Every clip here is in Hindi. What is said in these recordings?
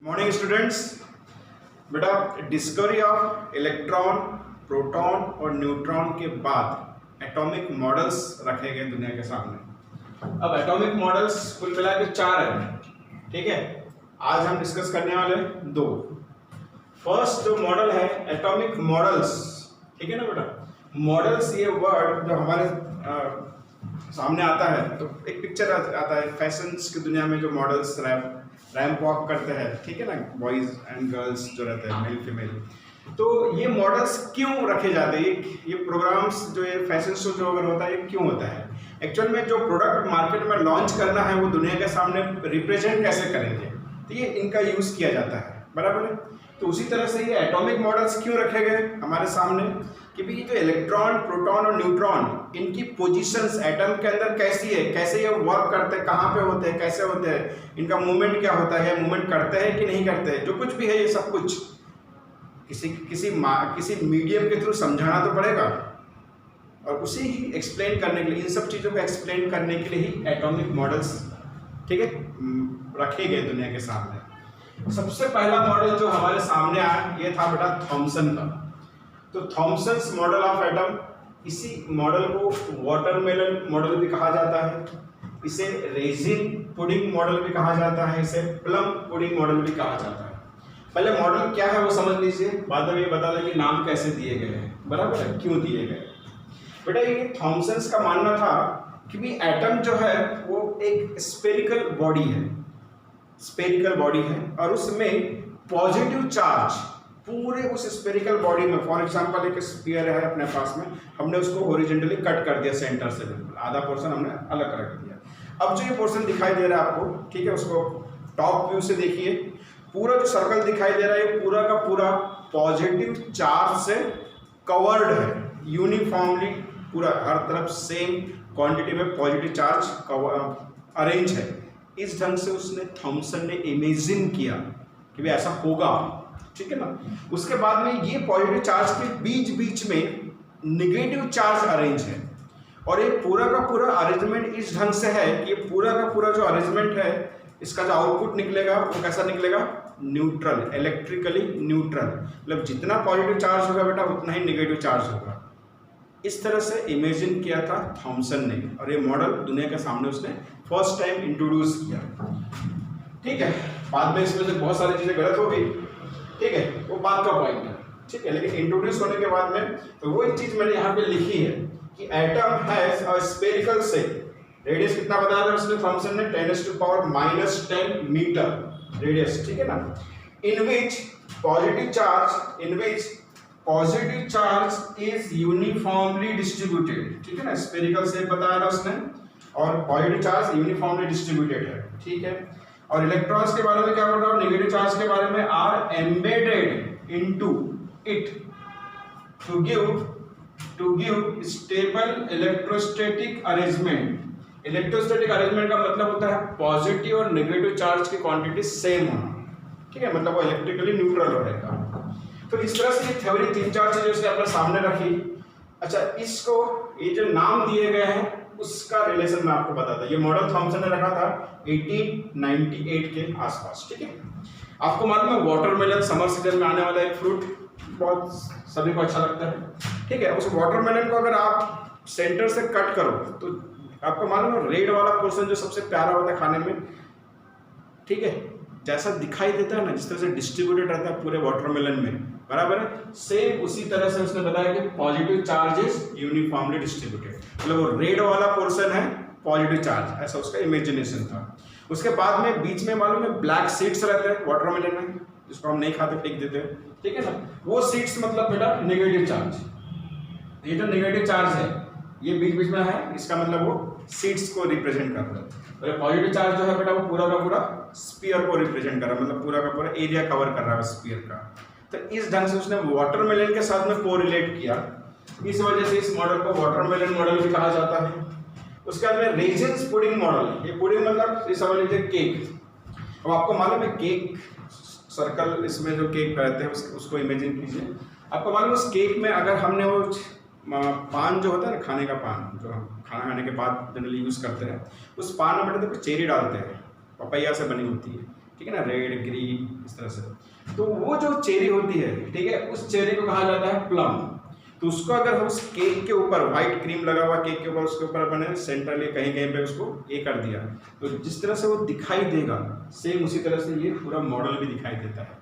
Morning students. बेटा, डिस्कवरी ऑफ इलेक्ट्रॉन, प्रोटॉन और न्यूट्रॉन के बाद एटॉमिक मॉडल्स रखे गए दुनिया के सामने। अब एटॉमिक मॉडल्स कुल मिला के 4 हैं, ठीक है। आज हम डिस्कस करने वाले 2। फर्स्ट जो मॉडल है एटॉमिक मॉडल्स, ठीक है ना बेटा। मॉडल्स ये वर्ड जो हमारे सामने आता है तो एक पिक्चर आता है फैशंस की दुनिया में, जो मॉडल्स रैंप वॉक करते हैं, ठीक है ना, बॉयज एंड गर्ल्स जो रहते हैं, मेल फीमेल। तो ये मॉडल्स क्यों रखे जाते हैं, ये प्रोग्राम्स जो ये फैशन शो जो अगर होता है ये क्यों होता है? एक्चुअल में जो प्रोडक्ट मार्केट में लॉन्च करना है वो दुनिया के सामने रिप्रेजेंट कैसे करेंगे, तो ये इनका यूज किया जाता है, बराबर है। तो उसी तरह से ये एटॉमिक मॉडल्स क्यों रखे गए हमारे सामने कि भी जो इलेक्ट्रॉन, प्रोटॉन और न्यूट्रॉन, इनकी पोजीशंस एटम के अंदर कैसी है, कैसे ये वर्क करते हैं, कहाँ पे होते हैं, कैसे होते हैं, इनका मूवमेंट क्या होता है, मूवमेंट करते हैं कि नहीं करते हैं, जो कुछ भी है ये सब कुछ किसी मीडियम के थ्रू समझाना तो पड़ेगा। और उसे ही एक्सप्लेन करने के लिए, इन सब चीज़ों को एक्सप्लेन करने के लिए ही एटॉमिक मॉडल्स, ठीक है, रखे गए दुनिया के सामने। सबसे पहला मॉडल जो हमारे सामने आया ये था बेटा थॉमसन का। तो थॉमसन्स मॉडल ऑफ एटम, इसी मॉडल को वाटरमेलन मॉडल भी कहा जाता है, इसे रेजिन पुडिंग मॉडल भी कहा जाता है, इसे प्लम पुडिंग मॉडल भी कहा जाता है। पहले मॉडल क्या है वो समझ लीजिए, बाद में ये बता दें कि नाम कैसे दिए गए हैं, बराबर है, क्यों दिए गए। बेटा ये थॉमसन्स का मानना था कि भी एटम जो है वो एक स्फेरिकल बॉडी है, स्फेरिकल बॉडी है, और उसमें पॉजिटिव चार्ज पूरे उस स्फेरिकल बॉडी में, फॉर एग्जांपल एक स्फीयर है अपने पास में, हमने उसको हॉरिजॉन्टली कट कर दिया सेंटर से, बिल्कुल आधा पोर्शन हमने अलग रख दिया। अब जो ये पोर्शन दिखाई दे रहा है आपको, ठीक है, उसको टॉप व्यू से देखिए, पूरा जो सर्कल दिखाई दे रहा है ये पूरा का पूरा पॉजिटिव चार्ज से कवर्ड है, यूनिफॉर्मली पूरा हर तरफ सेम क्वांटिटी में पॉजिटिव चार्ज अरेंज है। इस ढंग से उसने थॉमसन ने इमेजिन किया कि भाई ऐसा होगा, ठीक है ना। उसके बाद में ये पॉजिटिव चार्ज के बीच बीच में नेगेटिव चार्ज अरेंज है, और ये पूरा का पूरा अरेंजमेंट इस ढंग से है कि ये पूरा का पूरा जो अरेंजमेंट है, इसका जो आउटपुट निकलेगा वो कैसा निकलेगा, न्यूट्रल, इलेक्ट्रिकली न्यूट्रल। मतलब जितना पॉजिटिव चार्ज होगा बेटा उतना ही नेगेटिव चार्ज होगा। इस तरह से इमेजिन किया था थॉमसन ने, और ये मॉडल दुनिया के सामने उसने फर्स्ट टाइम इंट्रोड्यूस किया, ठीक है। बाद में इसमें से बहुत सारी चीजें गलत हो गई, ठीक है, वो बात का पॉइंट है, ठीक है। लेकिन इंट्रोड्यूस होने के बाद में तो वो एक चीज मैंने यहाँ पे लिखी है कि atom has a spherical shape. Radius कितना बताया था उसने, थॉमसन ने 10⁻⁻10 मीटर रेडियस, ठीक है ना। In which positive charge is uniformly distributed, ठीक है ना। स्फेरिकल शेप बताया था उसने, और पॉजिटिव चार्ज यूनिफॉर्मली डिस्ट्रीब्यूटेड है, ठीक है। और इलेक्ट्रॉन्स के बारे में क्या बोल रहा हूँ, नेगेटिव चार्ज के बारे में, are embedded into it to give stable electrostatic arrangement. Electrostatic arrangement का मतलब होता है पॉजिटिव और नेगेटिव चार्ज की क्वांटिटी सेम होना, ठीक है, मतलब वो इलेक्ट्रिकली न्यूट्रल रहेगा। तो इस तरह से ये थ्योरी 3-4 चीजें उसने अपने सामने रखी। अच्छा, इसको ये जो नाम दिए गए हैं उसका रिलेशन मैं आपको बताता हूं। ये मॉडल थॉमसन ने रखा था 1898 के आसपास, ठीक है। आपको मालूम है वाटरमेलन समर सीजन में आने वाला एक फ्रूट, बहुत सभी को अच्छा लगता है, ठीक है। उस वाटरमेलन को अगर आप सेंटर से कट करो तो आपको मालूम है रेड वाला पोर्शन जो सबसे प्यारा होता है खाने में, ठीक है, जैसा दिखाई देता है ना, जिस तरह से डिस्ट्रीब्यूटेड रहता है पूरे वाटरमेलन में, बराबर है, सेम उसी तरह से उसने बताया कि positive charge is uniformly distributed, मतलब वो रेड वाला पोर्शन है पॉजिटिव चार्ज, ऐसा उसका इमेजिनेशन था। उसके बाद में बीच में मालूम है ब्लैक सीड्स रहते हैं वाटरमेलन में, जिसको हम नहीं खाते, फेंक देते हैं, ठीक है ना। वो सीड्स मतलब बेटा नेगेटिव चार्ज। ये जो नेगेटिव चार्ज है ये बीच बीच में है, इसका मतलब वो सीड्स को रिप्रेजेंट कर रहा है। और पॉजिटिव चार्ज जो है बेटा वो पूरा का पूरा स्फीयर को रिप्रेजेंट कर रहा है, मतलब पूरा का पूरा एरिया कवर कर रहा है स्फीयर का। तो इस ढंग से उसने वाटरमेलन के साथ में कोरिलेट किया, इस वजह से इस मॉडल को वाटरमेलन मॉडल भी कहा जाता है। उसके बाद में रेजिन्स पुडिंग मॉडल, ये पुडिंग मतलब ये समझ लीजिए केक। अब आपको मालूम है केक सर्कल, इसमें जो केक रहते हैं उसको इमेजिन कीजिए। आपको मालूम है उस केक में अगर हमने वो पान जो होता है ना, खाने का पान जो हम खाना खाने के बाद जनरली यूज़ करते हैं, उस पान में बेटा देखो चेरी डालते हैं, पपैया से बनी होती है, ठीक है ना, रेड ग्रीन इस तरह से। तो वो जो चेरी होती है, ठीक है, उस चेरी को कहा जाता है प्लम। तो उसको अगर हम उस केक के ऊपर व्हाइट क्रीम लगा हुआ केक के ऊपर, उसके ऊपर अपने सेंट्रली कहीं कहीं पे उसको ये कर दिया, तो जिस तरह से वो दिखाई देगा सेम उसी तरह से ये पूरा मॉडल भी दिखाई देता है,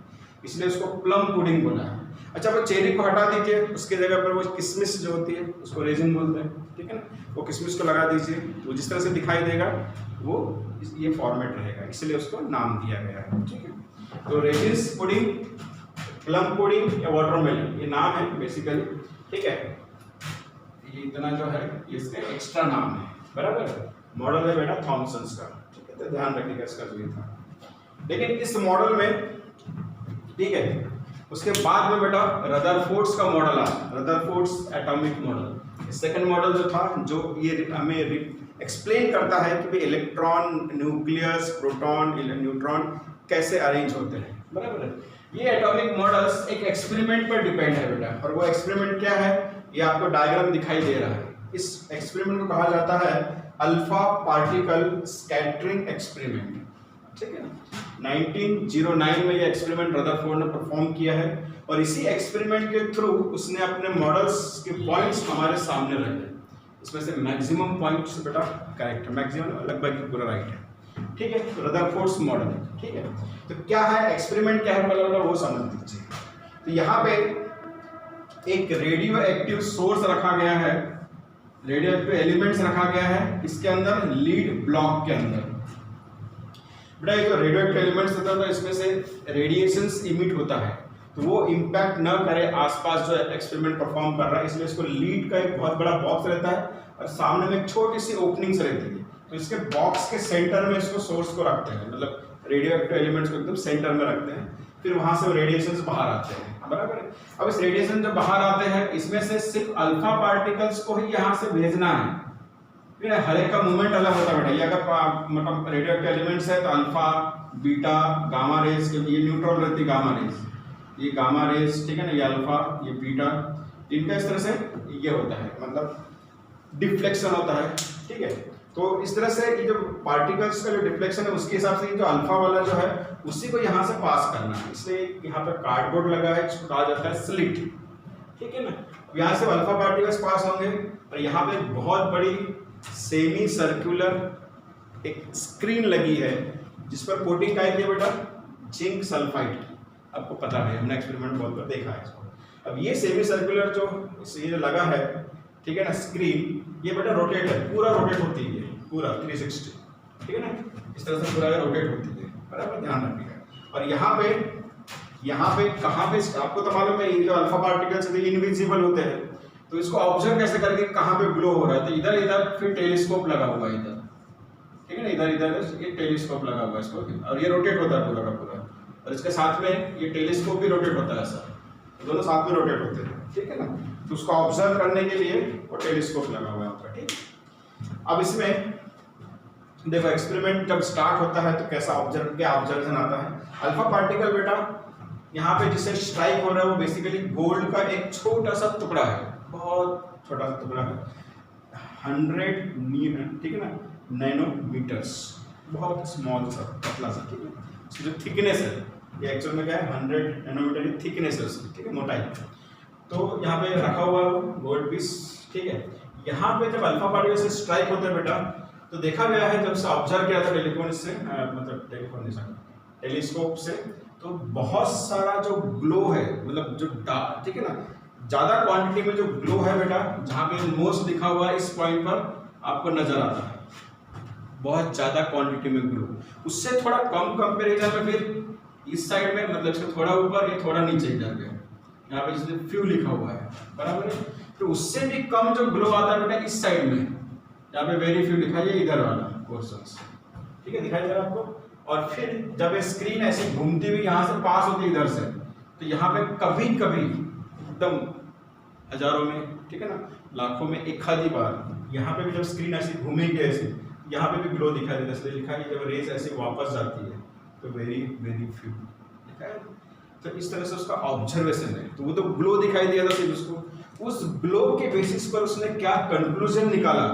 इसलिए उसको प्लम पुडिंग बोला है। अच्छा, वो चेरी को हटा दीजिए, उसके जगह पर वो किशमिश जो होती है उसको रेजिन बोलते हैं, ठीक है ना, वो किशमिश को लगा दीजिए, तो जिस तरह से दिखाई देगा वो ये फॉर्मेट रहेगा, इसलिए उसको नाम दिया गया है, ठीक है। तो रेजिन्स पुडिंग, प्लम पुडिंग या वाटरमेलन ये नाम है बेसिकली, ठीक है। ये इतना जो है इसके एक्स्ट्रा नाम है, बराबर। मॉडल है बेटा थॉमसन्स का, ठीक है, तो ध्यान रखिएगा इसका जो ये था। लेकिन इस मॉडल में, ठीक है, उसके बाद में बेटा रदरफोर्ड्स का मॉडल आया, Rutherford's atomic model. Second model जो था, जो ये हमें एक्सप्लेन करता है कि भाई इलेक्ट्रॉन, न्यूक्लियस, प्रोटॉन, न्यूट्रॉन कैसे अरेंज होते हैं, बराबर है। ये एटॉमिक मॉडल्स एक एक्सपेरिमेंट पर डिपेंड है बेटा, और वो एक्सपेरिमेंट क्या है ये आपको डायग्राम दिखाई दे रहा है। इस एक्सपेरिमेंट को कहा जाता है अल्फा पार्टिकल स्कैटरिंग एक्सपेरिमेंट, ठीक है। 1909 में ये एक्सपेरिमेंट रदरफोर्ड ने परफॉर्म किया है, और इसी एक्सपेरिमेंट के थ्रू उसने अपने मॉडल्स के पॉइंट्स हमारे सामने रखे। इसमें से मैक्सिमम पॉइंट्स बेटा करेक्ट है, मैक्सिमम लगभग पूरा राइट है, ठीक है। रदरफोर्ड्स मॉडल, ठीक है। तो क्या है एक्सपेरिमेंट, क्या है पहले वो समझ लीजिए। तो यहाँ पे एक रेडियो एक्टिव सोर्स रखा गया है, रेडियो एक्टिव एलिमेंट्स रखा गया है इसके अंदर, लीड ब्लॉक के अंदर। बेटा ये जो रेडियो एक्टिव एलिमेंट्स होता है तो इसमें से रेडिएशंस इमिट होता है, तो वो इम्पैक्ट न करे आसपास जो एक्सपेरिमेंट परफॉर्म कर रहा है, इसलिए इसको लीड का एक बहुत बड़ा बॉक्स रहता है और सामने में एक छोटी सी ओपनिंग्स रहती है। तो इसके बॉक्स के सेंटर में इसको सोर्स को रखते हैं, मतलब रेडियो एक्टिव एलिमेंट्स को एकदम सेंटर में रखते हैं, फिर वहां से रेडिएशंस बाहर आते हैं, बराबर है। अब इस रेडिएशन जब बाहर आते हैं, इसमें से सिर्फ अल्फा पार्टिकल्स को ही यहाँ से भेजना है, फिर हर एक का मूवमेंट अलग होता है बेटा। ये अगर मतलब रेडियो एक्टिव एलिमेंट्स है तो अल्फा, बीटा, गामा रेज, ये न्यूट्रॉन रहती है गामा रेज, ये गामा रेज, ठीक है ना, ये अल्फा, ये बीटा, इनका इस तरह से ये होता है, मतलब डिफ्लेक्शन होता है, ठीक है। तो इस तरह से ये जो पार्टिकल्स का जो डिफ्लेक्शन है उसके हिसाब से जो अल्फा वाला जो है उसी को यहाँ से पास करना है, इसलिए यहाँ पे कार्डबोर्ड लगा है, इसको कहा जाता है स्लिट, ठीक है ना। यहाँ से अल्फा पार्टिकल्स पास होंगे और यहाँ पे बहुत बड़ी सेमी सर्कुलर एक स्क्रीन लगी है जिस पर कोटिंग क्या है बेटा, जिंक सल्फाइड की, आपको पता है, हमने एक्सपेरिमेंट बहुत बार देखा है इसको। अब ये सेमी सर्कुलर जो लगा है, ठीक है ना, स्क्रीन, ये बेटा रोटेट है, पूरा रोटेट होती है, पूरा 360, ठीक है ना, इस तरह से पूरा रोटेट होती है, बराबर, ध्यान रखिएगा। और यहाँ पे कहाँ पे, आपको तो मालूम है ये जो अल्फा पार्टिकल्स इनविजिबल होते हैं, तो इसको ऑब्जर्व कैसे करेंगे कहाँ पे ग्लो हो रहा है, तो इधर इधर फिर टेलीस्कोप लगा हुआ है इधर, ठीक है ना, इधर इधर ये टेलीस्कोप लगा हुआ है इसको, और ये रोटेट होता है पूरा का पूरा, और इसके साथ में ये टेलीस्कोप भी रोटेट होता है ऐसा, दोनों साथ में रोटेट होते हैं, ठीक है ना। तो उसको ऑब्जर्व करने के लिए वो टेलीस्कोप लगा हुआ है आपका, ठीक। अब इसमें देखो एक्सपेरिमेंट जब स्टार्ट होता है तो कैसा ऑब्जर्वेशन आता है। अल्फा पार्टिकल बेटा यहाँ पे जिससे स्ट्राइक हो रहा है वो बेसिकली गोल्ड का एक छोटा सा टुकड़ा है, बहुत छोटा सा टुकड़ा है, 100 ठीक है ना, नैनोमीटर्स, बहुत स्मॉल सा, पतला सा, ठीक है। इसकी जो थिकनेस है ये एक्चुअल में क्या है, 100 नैनोमीटर की थिकनेस है उसकी, ठीक है, मोटाई। तो यहाँ पे रखा हुआ गोल्ड पीस, ठीक है। यहाँ पे जब अल्फा पार्टिकल से स्ट्राइक होता है बेटा, तो देखा गया है जब से ऑब्जर्व किया था टेलीस्कोप से, तो बहुत सारा जो ग्लो है, मतलब जो ठीक है ना, ज्यादा क्वांटिटी में जो ग्लो है बेटा, जहाँ पे मोस्ट लिखा हुआ है इस पॉइंट पर आपको नजर आता है, बहुत ज्यादा क्वांटिटी में ग्लो। उससे थोड़ा कम कंपेरिजन में फिर इस साइड में, मतलब इसके थोड़ा ऊपर, ये थोड़ा नीचे इधर पे, यहाँ पे जिसमें फ्यू लिखा हुआ है, बराबर है। तो उससे भी कम जो ग्लो आता है बेटा इस साइड में, यहाँ पे वेरी फ्यू लिखा है, इधर वाला पोर्शंस, ठीक है, दिखाई दे रहा है आपको। और फिर जब ये स्क्रीन ऐसी घूमती हुई यहाँ से पास होती है इधर से, तो यहाँ पे कभी कभी एकदम हजारों में, ठीक है ना, लाखों में एक आधी बार यहाँ पे भी जब स्क्रीन ऐसी घूमेगी ऐसी, यहाँ पे भी ग्लो दिखाई देता है, इसलिए लिखा है जब रेज ऐसे वापस जाती है तो वेरी वेरी फ्यू लिखा है। तो इस तरह से उसका ऑब्जर्वेशन है, तो वो तो ग्लो दिखाई दिया था, फिर उसको उस ग्लो के बेसिस पर उसने क्या कंक्लूजन निकाला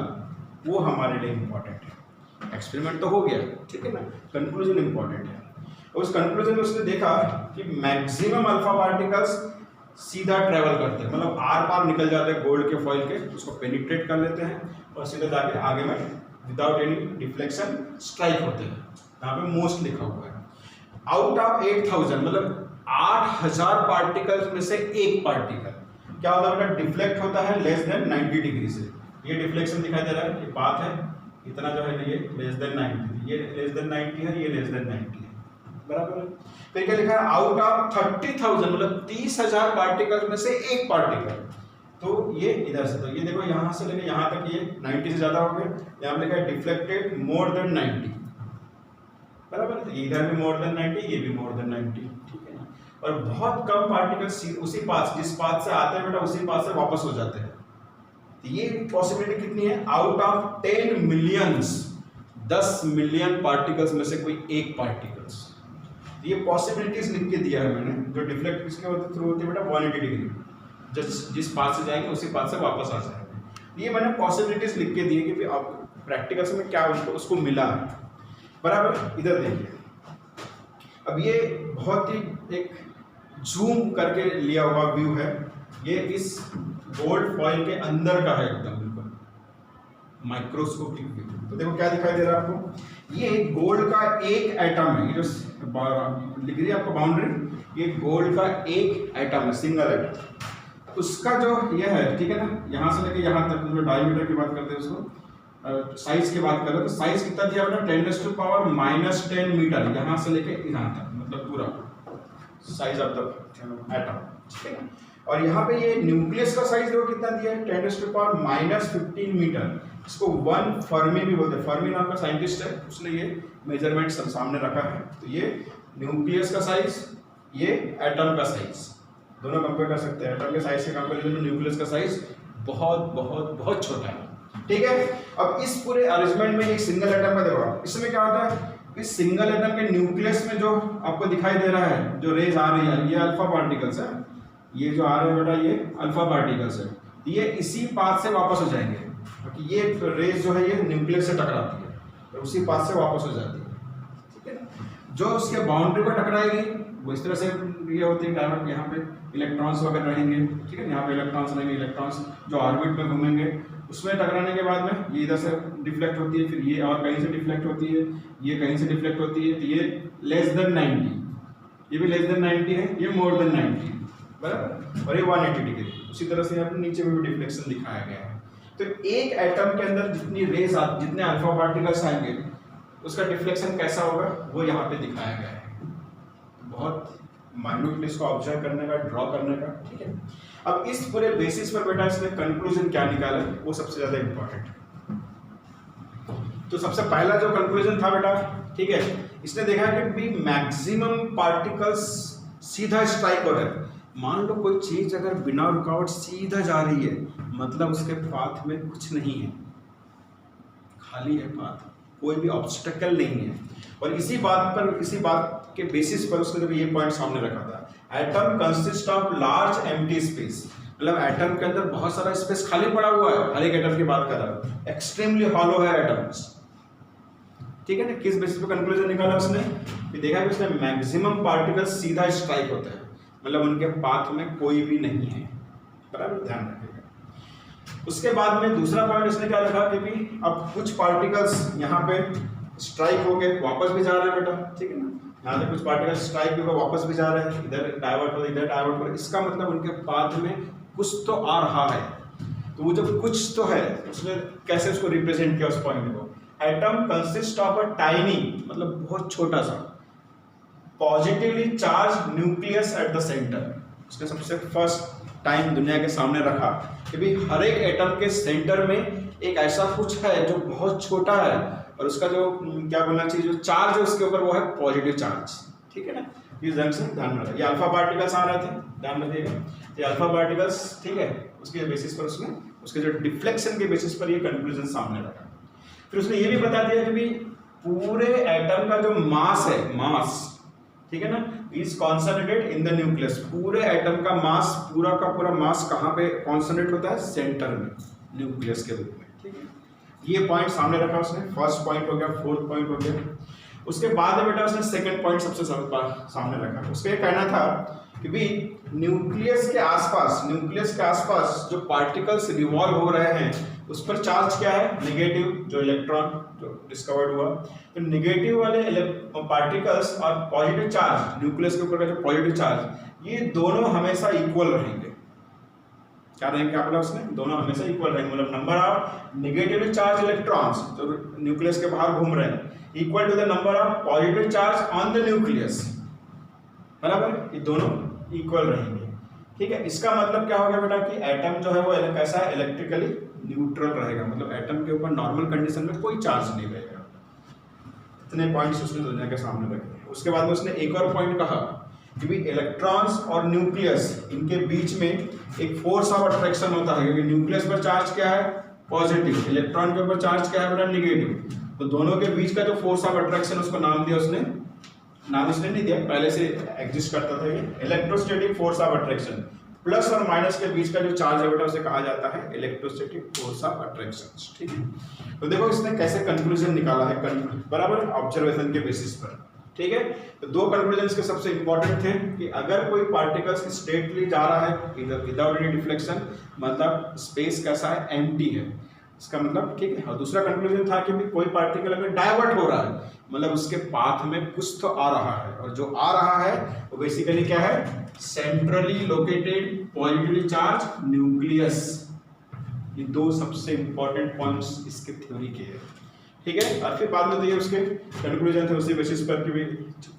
वो हमारे लिए इंपॉर्टेंट है। एक्सपेरिमेंट तो हो गया, ठीक है ना, कंक्लूजन इंपॉर्टेंट है। उस कंक्लूजन में उसने देखा कि मैक्सिमम अल्फा पार्टिकल्स सीधा ट्रेवल करते हैं, मतलब आर पार निकल जाते हैं गोल्ड के फॉइल के, उसको पेनिट्रेट कर लेते हैं और सीधे जाके आगे में विदाउट एनी डिफ्लेक्शन स्ट्राइक होते हैं। यहाँ पे मोस्ट लिखा हुआ है। आउट ऑफ 8000 मतलब 8000 पार्टिकल्स में से एक पार्टिकल क्या होता है बेटा, डिफ्लेक्ट होता है लेस देन 90 डिग्री से। ये डिफ्लेक्शन दिखाई दे रहा है, ये पाथ है, इतना जो है ये लेस देन 90, ये लेस देन 90 है, ये लेस देन 90 है, बराबर है। फिर क्या लिखा है, आउट ऑफ 30,000 मतलब 30,000 पार्टिकल्स में से एक पार्टिकल, तो ये इधर से, तो ये देखो यहाँ से लेके यहाँ तक ये 90 से ज्यादा हो गए, यहाँ पे लिखा है डिफ्लेक्टेड मोर देन 90, बराबर। इधर भी मोर देन 90, ये भी मोर देन 90, ठीक है ना। और बहुत कम पार्टिकल्स उसी पाथ, जिस पाथ से आते हैं बेटा उसी पाथ से वापस हो जाते हैं। तो ये पॉसिबिलिटी कितनी है, out of 10 millions, 10 million particles में से कोई एक पार्टिकल्स। ये पॉसिबिलिटीज लिख के दिया है मैंने, जो डिफ्लेक्ट किसके थ्रू होती है बेटा 180 डिग्री, जिस पाथ से जाएंगे उसी पाथ से वापस आ जाएंगे। ये मैंने पॉसिबिलिटीज लिख के दिए कि आप प्रैक्टिकल्स में क्या उसको मिला, बराबर। इधर देखिए, अब ये बहुत ही एक जूम करके लिया हुआ व्यू है, ये इस गोल्ड फॉइल के अंदर का है, एकदम बिल्कुल माइक्रोस्कोपिक व्यू। तो देखो क्या दिखाई दे रहा है आपको, ये गोल्ड का एक एटम है, ये जो लिख रही है आपको बाउंड्री, ये गोल्ड का एक एटम है, सिंगल एटम। उसका जो ये है, ठीक है ना, यहाँ से लेके यहाँ तक, जो डायमीटर की बात करते हैं उसको, साइज की बात करें तो साइज कितना दिया बेटा, 10⁻⁻10 मीटर, यहाँ से लेके यहाँ तक, मतलब पूरा साइज ऑफ द एटम, ठीक है। और यहाँ पे ये न्यूक्लियस का साइज देखो कितना दिया है, 10⁻⁻15 मीटर। इसको 1 फर्मी भी बोलते हैं, फर्मी नाम का साइंटिस्ट है, उसने ये मेजरमेंट सब सामने रखा है। तो ये न्यूक्लियस का साइज, ये एटम का साइज, दोनों कंपेयर कर सकते हैं। एटम के साइज से कंपेरिजन में न्यूक्लियस का साइज बहुत बहुत बहुत छोटा है, ठीक है। अब इस पूरे अरेंजमेंट में एक सिंगल एटम का देखो, इसमें क्या होता है, इस सिंगल एटम के न्यूक्लियस में जो आपको दिखाई दे रहा है, जो रेज आ रही है, ये अल्फा पार्टिकल्स है, ये जो आ रहे हैं बेटा ये अल्फा पार्टिकल्स है, ये इसी पाथ से वापस हो जाएंगे, क्योंकि ये रेज जो है ये न्यूक्लियस से टकराती है, तो उसी पाथ से वापस हो जाती है, ठीक है ना। जो उसके बाउंड्री पर टकराएगी वो इस तरह से ये होती है डायरेक्ट, यहाँ पे इलेक्ट्रॉन्स वगैरह रहेंगे, ठीक है, यहाँ पे इलेक्ट्रॉन्स रहेंगे, इलेक्ट्रॉन्स जो ऑर्बिट में घूमेंगे, उसमें टकराने के बाद में ये इधर से डिफ्लेक्ट होती है, फिर ये और कहीं से डिफ्लेक्ट होती है, ये कहीं से डिफ्लेक्ट होती है, तो ये लेस देन 90, ये भी लेस देन 90 है, ये मोर देन 90, बराबर, और ये 180 डिग्री। उसी तरह से यहाँ पे नीचे में भी डिफ्लेक्शन दिखाया गया है। तो एक एटम के अंदर जितनी रेज जितने अल्फा पार्टिकल्स आएंगे उसका डिफ्लेक्शन कैसा होगा वो यहाँ पे दिखाया गया है। बहुत माइन्यूटली इसको ऑब्जर्व करने का, ड्रॉ करने का, ठीक है। अब इस पूरे बेसिस पर बेटा इसने कंक्लूजन क्या निकाला वो सबसे ज्यादा इंपॉर्टेंट है। तो सबसे पहला जो कंक्लूजन था बेटा, ठीक है, इसने देखा कि मैक्सिमम पार्टिकल्स सीधा स्ट्राइक हो रहे हैं। मान लो कोई चीज अगर बिना रुकावट सीधा जा रही है, मतलब उसके पाथ में कुछ नहीं है, खाली है पाथ, कोई भी ऑब्स्टेकल नहीं है। और इसी बात के बेसिस पर उसने ये पॉइंट सामने रखा था, atom consist of large empty space, मतलब एटम के अंदर बहुत सारा स्पेस खाली पड़ा हुआ है। हर एक एटम की बात कर रहा हूं, एक्सट्रीमली हॉलो है एटम्स, ठीक है ना। किस बेसिस पे कंक्लूजन निकाला उसने, देखा कि उसने मैक्सिमम पार्टिकल्स सीधा स्ट्राइक होते हैं, मतलब उनके पाथ में कोई भी नहीं है, बराबर, ध्यान रखिएगा। उसके बाद में दूसरा पॉइंट इसने क्या रखा कि भी अब कुछ पार्टिकल्स यहाँ पे स्ट्राइक होके वापस भी जा रहे हैं बेटा, ठीक है ना, यहाँ से कुछ पार्टिकल्स स्ट्राइक होकर वापस भी जा रहे हैं, इधर डाइवर्ट हो इधर डाइवर्ट हो, इसका मतलब उनके पाथ में कुछ तो आ रहा है। तो वो जब कुछ तो है उसने कैसे उसको रिप्रेजेंट किया उस पॉइंट को, atom consist of a tiny, मतलब बहुत छोटा सा positively charge nucleus at the centre. उसने सबसे फर्स्ट टाइम दुनिया के सामने रखा कि भाई हर एक एटम के सेंटर में एक ऐसा कुछ है जो बहुत छोटा है, और उसका जो क्या बोलना चाहिए, जो चार्ज है उसके ऊपर वो है पॉजिटिव चार्ज, ठीक है ना। इस ढंग से ध्यान में रखा, ये अल्फा पार्टिकल्स आ रहे थे, ध्यान रखिएगा, ये अल्फा पार्टिकल्स, ठीक है, उसके बेसिस पर उसने उसके जो डिफ्लेक्शन के बेसिस पर ये कंक्लूजन सामने रखा। फिर उसने ये भी बता दिया कि भाई पूरे एटम का जो मास है, मास, ठीक है ना, is concentrated in the nucleus. पूरे एटम का मास, पूरा का पूरा मास कहाँ पे कॉन्सन्ट्रेट होता है, सेंटर में, न्यूक्लियस के रूप में, ठीक है। ये पॉइंट सामने रखा उसने, फर्स्ट पॉइंट हो गया, फोर्थ पॉइंट हो गया। उसके बाद में बेटा उसने सेकंड पॉइंट सबसे सामने रखा। उसका ये कहना था कि भी न्यूक्लियस के आसपास जो पार्टिकल्स रिवॉल्व हो रहे हैं उस पर चार्ज क्या है, नेगेटिव, जो इलेक्ट्रॉन जो डिस्कवर्ड हुआ। तो नेगेटिव वाले पार्टिकल्स और पॉजिटिव चार्ज, न्यूक्लियस के ऊपर का जो पॉजिटिव चार्ज, ये दोनों हमेशा इक्वल रहेंगे। क्या रहेंगे आप लोग उसमें, दोनों हमेशा इक्वल रहेंगे, मतलब number of negatively charged electrons जो न्यूक्लियस के बाहर घूम रहे हैं equal to the number of positive charge on the nucleus, बराबर, ये दोनों इक्वल रहेंगे। ठीक है, इसका मतलब क्या हो गया बेटा कि एटम जो है वो कैसा है, इलेक्ट्रिकली न्यूट्रल रहेगा, मतलब एटम के ऊपर नॉर्मल कंडीशन में कोई चार्ज नहीं रहेगा। इतने पॉइंट्स उसने दुनिया के सामने रखे। उसके बाद में उसने एक और पॉइंट कहा कि भी इलेक्ट्रॉन्स और न्यूक्लियस इनके बीच में एक फोर्स ऑफ अट्रैक्शन होता है, क्योंकि न्यूक्लियस पर चार्ज क्या है, पॉजिटिव, इलेक्ट्रॉन के ऊपर चार्ज क्या है बेटा, नेगेटिव। तो दोनों के बीच का जो फोर्स ऑफ अट्रैक्शन, उसको नाम दिया उसने, नाम इसने नहीं दिया, पहले से एग्जिस्ट करता था ये, electrostatic force of attraction. Plus और माइनस के बीच का जो चार्ज है बेटा उसे कहा जाता है इलेक्ट्रोस्टैटिक फोर्स ऑफ अट्रैक्शन। ठीक है, तो देखो इसने कैसे कंक्लूजन निकाला है, बराबर, ऑब्जर्वेशन के बेसिस पर। ठीक है, तो दो कंक्लूजन के सबसे इंपॉर्टेंट थे कि अगर कोई पार्टिकल्स स्ट्रेटली जा रहा है विदाउट एनी डिफ्लेक्शन, मतलब स्पेस कैसा है, एम्प्टी है, इसका मतलब। ठीक है, और दूसरा कंक्लूजन था कि कोई पार्टिकल अगर डाइवर्ट हो रहा है, मतलब उसके पाथ में कुछ तो आ रहा है, और जो आ रहा है वो बेसिकली क्या है, centrally located positively charge nucleus. ये दो सबसे इंपॉर्टेंट पॉइंट्स इसके थ्योरी के हैं। ठीक है, और फिर बाद में देखिए उसके कंक्लूजन थे उसी बेसिस पर कि भी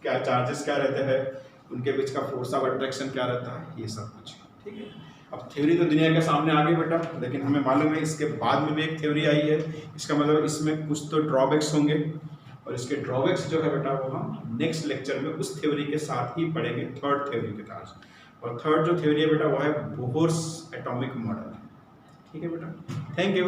क्या चार्जेस क्या रहते हैं, उनके बीच का फोर्स ऑफ अट्रैक्शन क्या रहता है, ये सब कुछ। ठीक है, अब थ्योरी तो दुनिया के सामने आ गई बेटा, लेकिन हमें मालूम है इसके बाद में भी एक थ्योरी आई है। इसका मतलब इसमें कुछ तो ड्रॉबैक्स होंगे, और इसके ड्रॉबैक्स जो है बेटा वो हम नेक्स्ट लेक्चर में उस थ्योरी के साथ ही पढ़ेंगे, थर्ड थ्योरी के साथ। और थर्ड जो थ्योरी है बेटा वो है बोहर्स एटॉमिक मॉडल। ठीक है बेटा, थैंक यू।